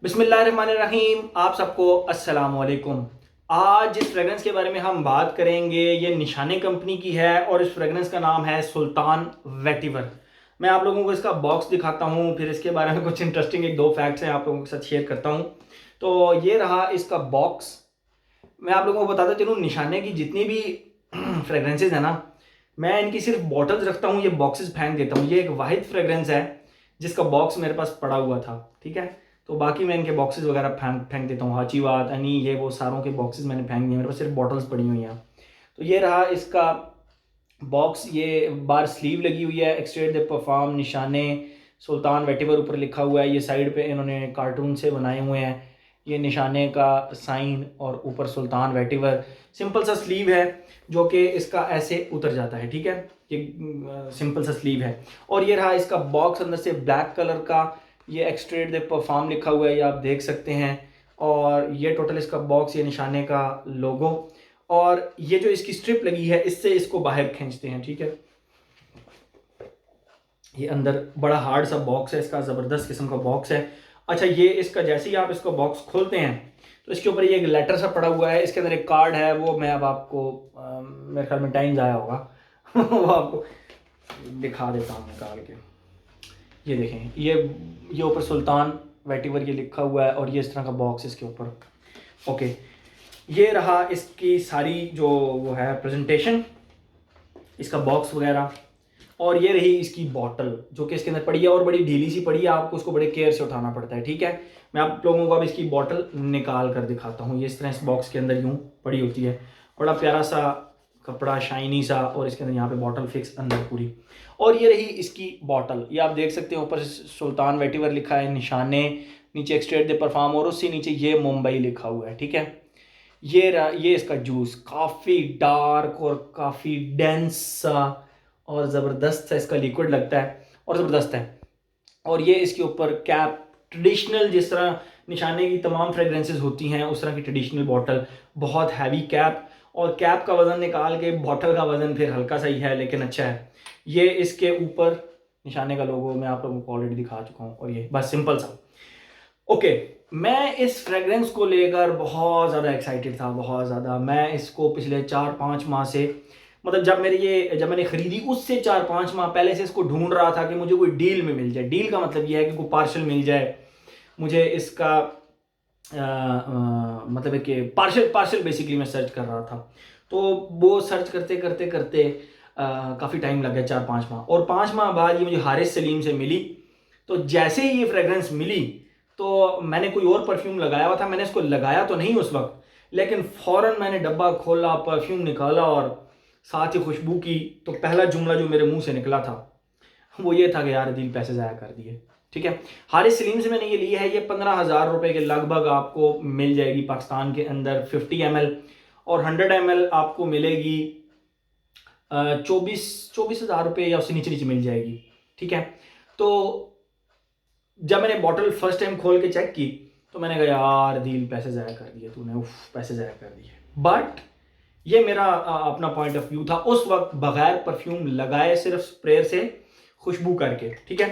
बिस्मिल्लाहिर्रहमानिर्रहीम। आप सबको अस्सलाम वालेकुम। आज जिस फ्रेगरेंस के बारे में हम बात करेंगे ये निशाने कंपनी की है और इस फ्रेगरेंस का नाम है सुल्तान वेटिवर। मैं आप लोगों को इसका बॉक्स दिखाता हूँ, फिर इसके बारे में कुछ इंटरेस्टिंग एक दो फैक्ट्स हैं आप लोगों के साथ शेयर करता हूँ। तो ये रहा इसका बॉक्स। मैं आप लोगों को बताता चलूँ, निशाने की जितनी भी फ्रेगरेंसेज है ना, मैं इनकी सिर्फ बॉटल्स रखता हूँ, ये बॉक्सेस फेंक देता हूँ। ये एक वाहिद फ्रेगरेंस है जिसका बॉक्स मेरे पास पड़ा हुआ था, ठीक है। तो बाकी मैं इनके बॉक्सेस वगैरह फेंक फेंक देता हूँ। हाची बात अनी ये वो सारों के बॉक्सेस मैंने फेंक दिए, मेरे पास सिर्फ बॉटल्स पड़ी हुई हैं। तो ये रहा इसका बॉक्स। ये बार स्लीव लगी हुई है, एक्सट्रेट द परफॉर्म निशाने सुल्तान वेटिवर ऊपर लिखा हुआ है। ये साइड पे इन्होंने कार्टून से बनाए हुए हैं ये निशाने का साइन, और ऊपर सुल्तान वेटिवर। सिंपल सा स्लीव है जो कि इसका ऐसे उतर जाता है, ठीक है। ये सिंपल सा स्लीव है। और ये रहा इसका बॉक्स, अंदर से ब्लैक कलर का ये एक्सट्रेट द परफॉर्म लिखा हुआ है, ये आप देख सकते हैं। और ये टोटल इसका बॉक्स, ये निशाने का लोगो, और ये जो इसकी स्ट्रिप लगी है इससे इसको बाहर खींचते हैं, ठीक है। ये अंदर बड़ा हार्ड सा बॉक्स है, इसका ज़बरदस्त किस्म का बॉक्स है। अच्छा, ये इसका जैसे ही आप इसको बॉक्स खोलते हैं तो इसके ऊपर ये एक लेटर सा पड़ा हुआ है, इसके अंदर एक कार्ड है। वो मैं अब आपको मेरे ख्याल में टाइम ज़ाया होगा वो आपको दिखा देता हूँ निकाल के। ये देखें, ये ऊपर सुल्तान वेटिवर ये लिखा हुआ है, और ये इस तरह का बॉक्स इसके ऊपर। ओके, ये रहा इसकी सारी जो वो है प्रेजेंटेशन, इसका बॉक्स वगैरह। और ये रही इसकी बॉटल जो कि इसके अंदर पड़ी है, और बड़ी ढीली सी पड़ी है, आपको उसको बड़े केयर से उठाना पड़ता है, ठीक है। मैं आप लोगों को अब इसकी बॉटल निकाल कर दिखाता हूँ। ये इस तरह इस बॉक्स के अंदर यूँ पड़ी होती है, बड़ा प्यारा सा कपड़ा शाइनी सा, और इसके अंदर यहाँ पे बॉटल फिक्स अंदर पूरी। और ये रही इसकी बॉटल, ये आप देख सकते हैं ऊपर सुल्तान वेटिवर लिखा है, निशाने नीचे एक्सट्रेट द परफॉर्म, और उससे नीचे ये मुंबई लिखा हुआ है, ठीक है। ये इसका जूस काफ़ी डार्क और काफ़ी डेंस सा और ज़बरदस्त सा इसका लिक्विड लगता है, और ज़बरदस्त है। और ये इसके ऊपर कैप, ट्रेडिशनल जिस तरह निशाने की तमाम फ्रेगरेंसेस होती हैं उस तरह की ट्रेडिशनल बॉटल, बहुत हैवी कैप, और कैप का वज़न निकाल के बॉटल का वज़न फिर हल्का सा ही है लेकिन अच्छा है। ये इसके ऊपर निशाने का लोगो मैं आप लोगों को ऑलरेडी दिखा चुका हूँ, और ये बस सिंपल सा। ओके, मैं इस फ्रेगरेंस को लेकर बहुत ज़्यादा एक्साइटेड था, बहुत ज़्यादा। मैं इसको पिछले 4-5 माह से, मतलब जब मैंने ख़रीदी उससे 4-5 माह पहले से इसको ढूंढ रहा था कि मुझे कोई डील में मिल जाए। डील का मतलब ये है कि कोई पार्शल मिल जाए मुझे इसका, मतलब है कि पार्शल बेसिकली मैं सर्च कर रहा था। तो वो सर्च करते करते करते काफ़ी टाइम लग गया, 4-5 माह। और 5 माह बाद ये मुझे हारिस सलीम से मिली। तो जैसे ही ये फ्रेगरेंस मिली तो मैंने कोई और परफ्यूम लगाया हुआ था, मैंने इसको लगाया तो नहीं उस वक्त, लेकिन फ़ौरन मैंने डब्बा खोला, परफ्यूम निकाला और साथ ही खुशबू की। तो पहला जुमला जो मेरे मुंह से निकला था वो ये था कि यार दिल पैसे ज़ाया कर दिए, ठीक है। हारिस सलीम से मैंने ये ली है, ये 15,000 रुपये के लगभग आपको मिल जाएगी पाकिस्तान के अंदर। 50 ml और 100 ml आपको मिलेगी 24,000 रुपये या उससे नीचे नीचे मिल जाएगी, ठीक है। तो जब मैंने बॉटल फर्स्ट टाइम खोल के चेक की तो मैंने कहा यार दिल पैसे ज़ाया कर दिए तूने, उफ पैसे ज़ाया कर दिए। बट ये मेरा अपना पॉइंट ऑफ व्यू था उस वक्त, बगैर परफ्यूम लगाए, सिर्फ स्प्रे से खुशबू करके, ठीक है।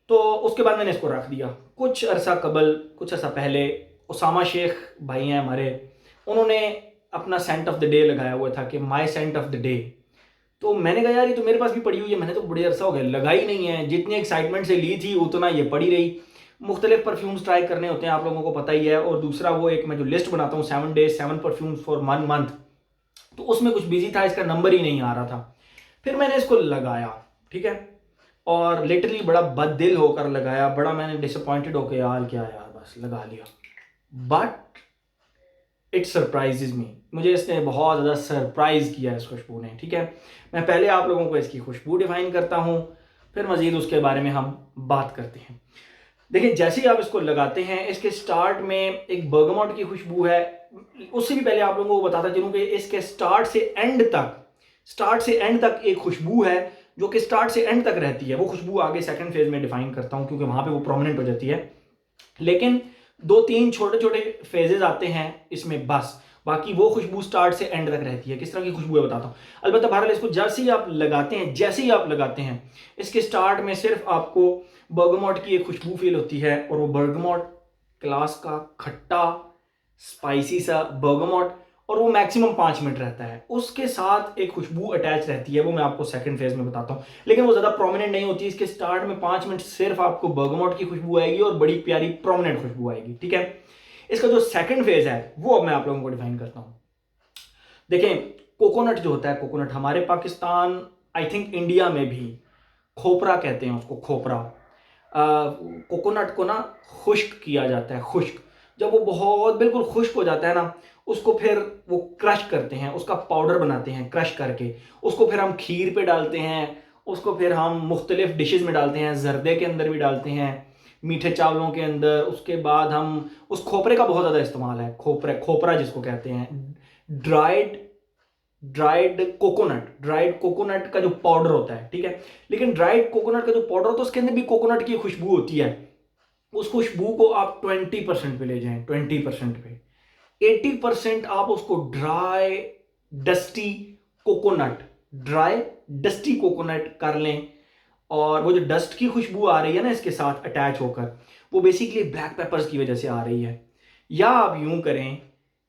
तो उसके बाद मैंने इसको रख दिया। कुछ अरसा पहले उसामा शेख भाई हैं हमारे, उन्होंने अपना सेंट ऑफ द डे लगाया हुआ था कि माई सेंट ऑफ द डे। तो मैंने कहा यार ये तो मेरे पास भी पड़ी हुई है, मैंने तो बड़े अरसा हो गया लगाई नहीं है। जितनी एक्साइटमेंट से ली थी उतना ये पड़ी रही। मुख्तलिफ परफ्यूम्स ट्राई करने होते हैं, आप लोगों को पता ही है। और दूसरा वो एक मैं जो लिस्ट बनाता हूँ 7 days 7 परफ्यूम्स फॉर 1 मंथ, तो उसमें कुछ बिजी था, इसका नंबर ही नहीं आ रहा था। फिर मैंने इसको लगाया, ठीक है, और लिटरली बड़ा बददिल होकर लगाया, बड़ा मैंने डिसअपॉइंटेड होकर यार क्या यार बस लगा लिया। बट इट सरप्राइजेज मी, मुझे इसने बहुत ज़्यादा सरप्राइज़ किया इस खुशबू ने, ठीक है। मैं पहले आप लोगों को इसकी खुशबू डिफाइन करता हूँ, फिर मज़ीद उसके बारे में हम बात करते हैं। देखिए, जैसे ही आप इसको लगाते हैं, इसके स्टार्ट में एक बर्गमोट की खुशबू है। उससे भी पहले आप लोगों को बताता चलूँ कि इसके स्टार्ट से एंड तक एक खुशबू है जो कि स्टार्ट से एंड तक रहती है। वो खुशबू आगे सेकंड फेज में डिफाइन करता हूँ क्योंकि वहाँ पे वो प्रोमिनेंट हो जाती है। लेकिन 2-3 छोटे छोटे फेजेस आते हैं इसमें बस, बाकी वो खुशबू स्टार्ट से एंड तक रहती है। किस तरह की खुशबू है बताता हूँ। अलबत्ता बहरहाल इसको जैसे ही आप लगाते हैं इसके स्टार्ट में सिर्फ आपको बर्गमोट की एक खुशबू फील होती है, और वो बर्गमोट क्लास का खट्टा स्पाइसी सा बर्गमॉट, और वो मैक्सिमम 5 मिनट रहता है। उसके साथ एक खुशबू अटैच रहती है, वो मैं आपको सेकंड फेज में बताता हूँ, लेकिन वो ज़्यादा प्रोमिनेंट नहीं होती। इसके स्टार्ट में 5 मिनट सिर्फ आपको बर्गमॉट की खुशबू आएगी और बड़ी प्यारी प्रोमिनेंट खुशबू आएगी, ठीक है। इसका जो सेकंड फेज है वो अब मैं आप लोगों को डिफाइन करता हूँ। देखें, कोकोनट जो होता है, कोकोनट हमारे पाकिस्तान, आई थिंक इंडिया में भी खोपरा कहते हैं उसको, खोपरा। कोकोनट को ना खुश्क किया जाता है, खुश्क। जब वो बहुत बिल्कुल खुश्क हो जाता है ना, उसको फिर वो क्रश करते हैं, उसका पाउडर बनाते हैं क्रश करके। उसको फिर हम खीर पे डालते हैं, उसको फिर हम मुख्तलिफ डिशेस में डालते हैं, जर्दे के अंदर भी डालते हैं, मीठे चावलों के अंदर। उसके बाद हम उस खोपरे का बहुत ज़्यादा इस्तेमाल है, खोपरा जिसको कहते हैं, ड्राइड ड्राइड कोकोनट का जो पाउडर होता है, ठीक है। लेकिन ड्राइड कोकोनट का जो पाउडर होता है उसके अंदर भी कोकोनट की खुशबू होती है। उस खुशबू को आप 20% पे ले जाएं, 20% पे। 80% आप उसको dusty coconut dry dusty coconut कर लें। और वो जो डस्ट की खुशबू आ रही है ना इसके साथ अटैच होकर, वो बेसिकली ब्लैक पेपर्स की वजह से आ रही है। या आप यूं करें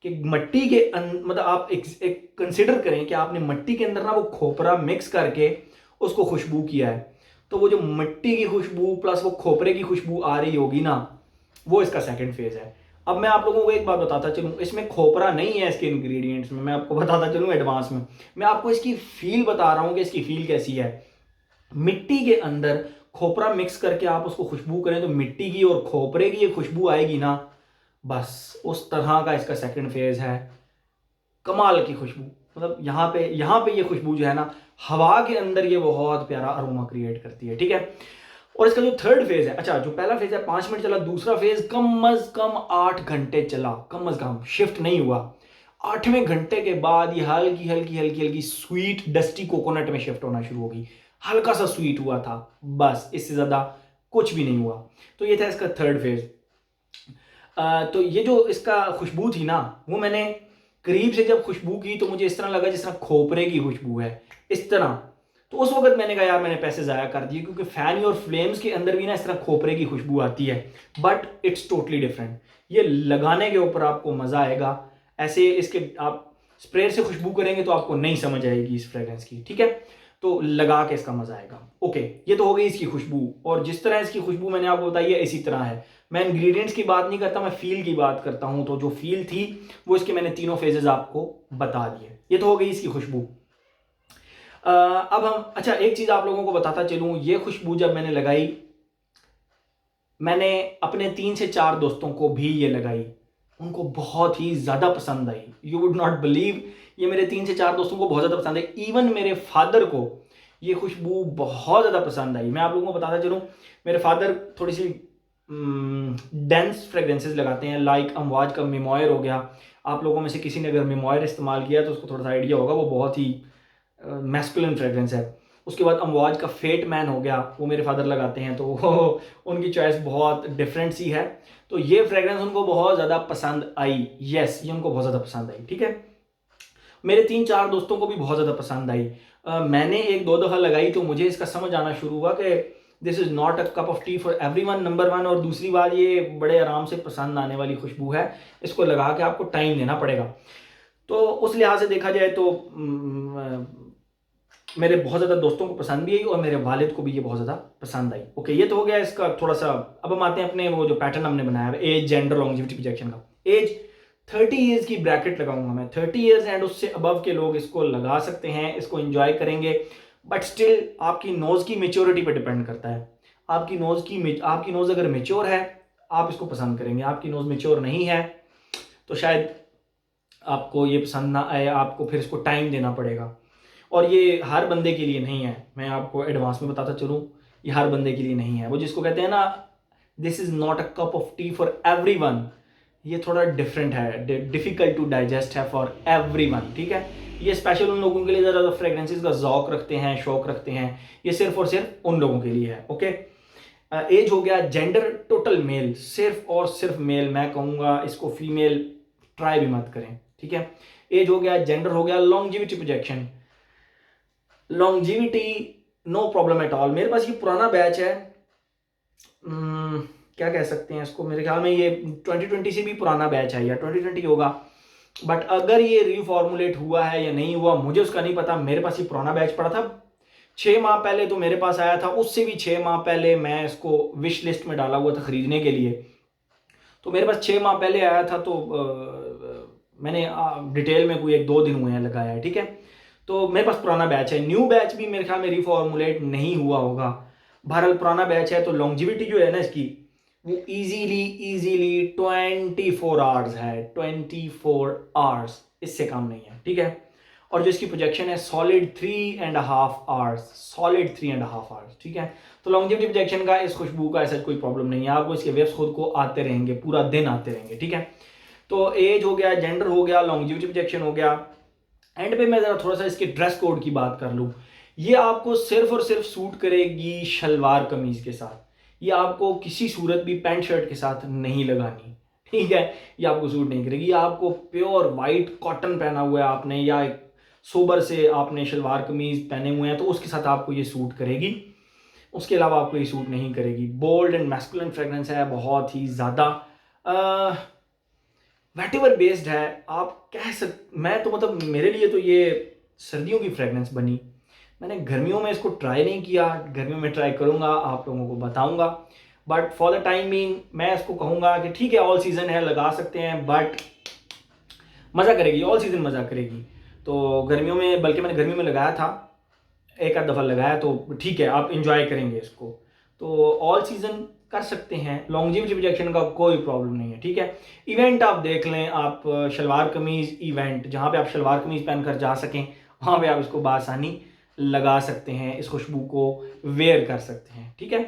कि मट्टी के मतलब आप एक कंसिडर करें कि आपने मट्टी के अंदर ना वो खोपरा मिक्स करके उसको खुशबू किया है, तो वो जो मिट्टी की खुशबू प्लस वो खोपरे की खुशबू आ रही होगी ना, वो इसका सेकंड फेज है। अब मैं आप लोगों को एक बात बताता चलूँ, इसमें खोपरा नहीं है इसके इंग्रेडिएंट्स में, मैं आपको बताता चलूँ एडवांस में। मैं आपको इसकी फील बता रहा हूँ कि इसकी फील कैसी है। मिट्टी के अंदर खोपरा मिक्स करके आप उसको खुशबू करें तो मिट्टी की और खोपरे की ये खुशबू आएगी ना, बस उस तरह का इसका सेकंड फेज है। कमाल की खुशबू, मतलब यहाँ पे ये खुशबू जो है ना, हवा के अंदर ये बहुत प्यारा अरोमा क्रिएट करती है, ठीक है। और इसका जो थर्ड फेज है, अच्छा जो पहला फेज है 5 मिनट चला, दूसरा फेज कम अज कम 8 घंटे चला, कम अज कम, शिफ्ट नहीं हुआ। 8वें घंटे के बाद ये हल्की हल्की हल्की हल्की स्वीट डस्टी कोकोनट में शिफ्ट होना शुरू होगी। हल्का सा स्वीट हुआ था, बस इससे ज्यादा कुछ भी नहीं हुआ। तो ये था इसका थर्ड फेज। तो ये जो इसका खुशबू थी ना, वो मैंने करीब से जब खुशबू की तो मुझे इस तरह लगा जिस तरह खोपरे की खुशबू है, इस तरह। तो उस वक्त मैंने कहा यार मैंने पैसे ज़ाया कर दिए, क्योंकि फैन और फ्लेम्स के अंदर भी ना इस तरह खोपरे की खुशबू आती है, बट इट्स टोटली डिफरेंट। ये लगाने के ऊपर आपको मज़ा आएगा। ऐसे इसके आप स्प्रे से खुशबू करेंगे तो आपको नहीं समझ आएगी इस फ्रेग्रेंस की, ठीक है। तो लगा के इसका मज़ा आएगा। ओके, ये तो हो गई इसकी खुशबू, और जिस तरह इसकी खुशबू मैंने आपको बताई है इसी तरह है। मैं इंग्रेडिएंट्स की बात नहीं करता, मैं फील की बात करता हूं। तो जो फील थी वो इसके मैंने तीनों फेजेस आपको बता दिए। ये तो हो गई इसकी खुशबू। अब हम, अच्छा एक चीज आप लोगों को बताता चलूं, ये खुशबू जब मैंने लगाई, मैंने अपने 3 से 4 दोस्तों को भी ये लगाई, उनको बहुत ही ज़्यादा पसंद आई। यू वुड नॉट बिलीव, ये मेरे 3 से 4 दोस्तों को बहुत ज़्यादा पसंद आई। इवन मेरे फादर को ये खुशबू बहुत ज़्यादा पसंद आई। मैं आप लोगों को बताता चलूँ, मेरे फादर थोड़ी सी डेंस फ्रेग्रेंसेस लगाते हैं, लाइक अमवाज का मिमॉयर हो गया। आप लोगों में से किसी ने अगर मिमॉयर इस्तेमाल किया तो उसको थोड़ा सा आइडिया होगा, वो बहुत ही मैस्कुलिन फ्रेग्रेंस है। उसके बाद अमवाज का फेट मैन हो गया, वो मेरे फादर लगाते हैं, तो वो उनकी चॉइस बहुत डिफरेंट सी है। तो ये फ्रेग्रेंस उनको बहुत ज़्यादा पसंद आई। यस, ये उनको बहुत ज़्यादा पसंद आई, ठीक है। मेरे 3-4 दोस्तों को भी बहुत ज़्यादा पसंद आई। मैंने 1-2 दफ़ा लगाई तो मुझे इसका समझ आना शुरू हुआ कि this is not a cup of T for everyone, number 1। और दूसरी बात, ये बड़े आराम से पसंद आने वाली खुशबू है, इसको लगा के आपको टाइम देना पड़ेगा। तो उस लिहाज से देखा जाए तो मेरे बहुत ज़्यादा दोस्तों को पसंद भी आई और मेरे वालिद को भी ये बहुत ज़्यादा पसंद आई। ओके, ये तो हो गया इसका थोड़ा सा। अब हम आते हैं अपने वो जो पैटर्न हमने बनाया है एज, जेंडर, लॉन्जिविटी, प्रोजेक्शन का। एज 30 ईयर्स की ब्रैकेट लगाऊंगा मैं। 30 ईयर्स एंड उससे अबव के लोग इसको लगा सकते हैं, इसको एंजॉय करेंगे, बट स्टिल आपकी नोज़ की मेच्योरिटी पर डिपेंड करता है। आपकी नोज़ अगर मेच्योर है आप इसको पसंद करेंगे, आपकी नोज़ मेच्योर नहीं है तो शायद आपको ये पसंद ना आए, आपको फिर इसको टाइम देना पड़ेगा। और ये हर बंदे के लिए नहीं है, मैं आपको एडवांस में बताता चलूँ, ये हर बंदे के लिए नहीं है। वो जिसको कहते हैं ना, this is not a cup of T for everyone, ये थोड़ा डिफरेंट है, डिफिकल्ट टू डाइजेस्ट है फॉर एवरीवन, ठीक है। ये स्पेशल उन लोगों के लिए ज़्यादा फ्रेग्रेंसेस का ज़ौक रखते हैं, शौक रखते हैं, ये सिर्फ और सिर्फ उन लोगों के लिए है। ओके, एज हो गया, जेंडर टोटल मेल, सिर्फ और सिर्फ मेल, मैं कहूँगा इसको फीमेल ट्राई भी मत करें, ठीक है। एज हो गया, जेंडर हो गया, longevity, projection. Longevity no problem at all. मेरे पास ये पुराना बैच है, क्या कह सकते हैं इसको, मेरे ख्याल में ये 2020 से भी पुराना बैच है या 2020 होगा, बट अगर ये रीफॉर्मुलेट हुआ है या नहीं हुआ मुझे उसका नहीं पता। मेरे पास ये पुराना बैच पड़ा था 6 माह पहले, तो मेरे पास आया था। उससे भी 6 माह पहले मैं इसको विश लिस्ट में डाला हुआ था खरीदने के लिए, तो मेरे पास 6 माह पहले आया था। तो मैंने डिटेल में कोई 1-2 दिन हुए हैं लगाया है, ठीक है। तो मेरे पास पुराना बैच है, न्यू बैच भी मेरे ख्याल में रिफॉर्मुलेट नहीं हुआ होगा। बहरहाल पुराना बैच है, तो लॉन्जिविटी जो है ना इसकी वो इजीली 24 आवर्स है, 24 आवर्स, इससे कम नहीं है, ठीक है। और जो इसकी प्रोजेक्शन है सॉलिड 3.5 आवर्स, सॉलिड 3.5 आवर्स, ठीक है। तो लॉन्जिविटी प्रोजेक्शन का इस खुशबू का ऐसा कोई प्रॉब्लम नहीं है, आपको इसके वेव्स खुद को आते रहेंगे, पूरा दिन आते रहेंगे, ठीक है। तो एज हो गया, जेंडर हो गया, लॉन्जिविटी प्रोजेक्शन हो गया। एंड पे मैं ज़रा थोड़ा सा इसके ड्रेस कोड की बात कर लूँ। ये आपको सिर्फ और सिर्फ सूट करेगी शलवार कमीज़ के साथ, ये आपको किसी सूरत भी पैंट शर्ट के साथ नहीं लगानी, ठीक है। ये आपको सूट नहीं करेगी। ये आपको प्योर वाइट कॉटन पहना हुआ है आपने, या एक सोबर से आपने शलवार कमीज़ पहने हुए हैं, तो उसके साथ आपको ये सूट करेगी, उसके अलावा आपको ये सूट नहीं करेगी। बोल्ड एंड मैस्कुलिन फ्रेगरेंस है, बहुत ही ज़्यादा वेटिवर बेस्ड है, आप कह मैं तो मतलब मेरे लिए तो ये सर्दियों की फ्रेगरेंस बनी। मैंने गर्मियों में इसको ट्राई नहीं किया, गर्मियों में ट्राई करूँगा, आप लोगों को बताऊँगा। But for the time being मैं इसको कहूँगा कि ठीक है, ऑल सीज़न है, लगा सकते हैं, बट मज़ा करेगी, ऑल सीज़न मज़ा करेगी। तो गर्मियों में, बल्कि मैंने गर्मियों में लगाया था, एक आध दफ़ा लगाया, तो ठीक है, आप इंजॉय करेंगे इसको। तो ऑल सीज़न कर सकते हैं, लॉन्जिविटी प्रोजेक्शन का कोई प्रॉब्लम नहीं है, ठीक है। इवेंट आप देख लें, आप शलवार कमीज़ इवेंट, जहाँ पे आप शलवार कमीज़ पहन कर जा सकें, वहाँ पे आप इसको बासानी लगा सकते हैं, इस खुशबू को वेयर कर सकते हैं, ठीक है।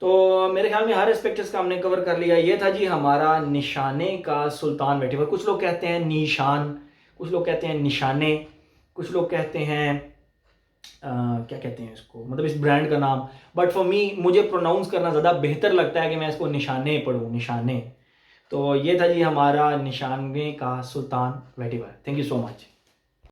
तो मेरे ख्याल में हर एस्पेक्ट का हमने कवर कर लिया। ये था जी हमारा निशाने का सुल्तान वेटिवर। कुछ लोग कहते हैं निशान, कुछ लोग कहते हैं निशाने, कुछ लोग कहते हैं क्या कहते हैं इसको, मतलब इस ब्रांड का नाम। बट फॉर मी, मुझे प्रोनाउंस करना ज़्यादा बेहतर लगता है कि मैं इसको निशाने पढ़ूँ, निशाने। तो ये था जी हमारा निशाने का सुल्तान वेटिवर। Thank you so much.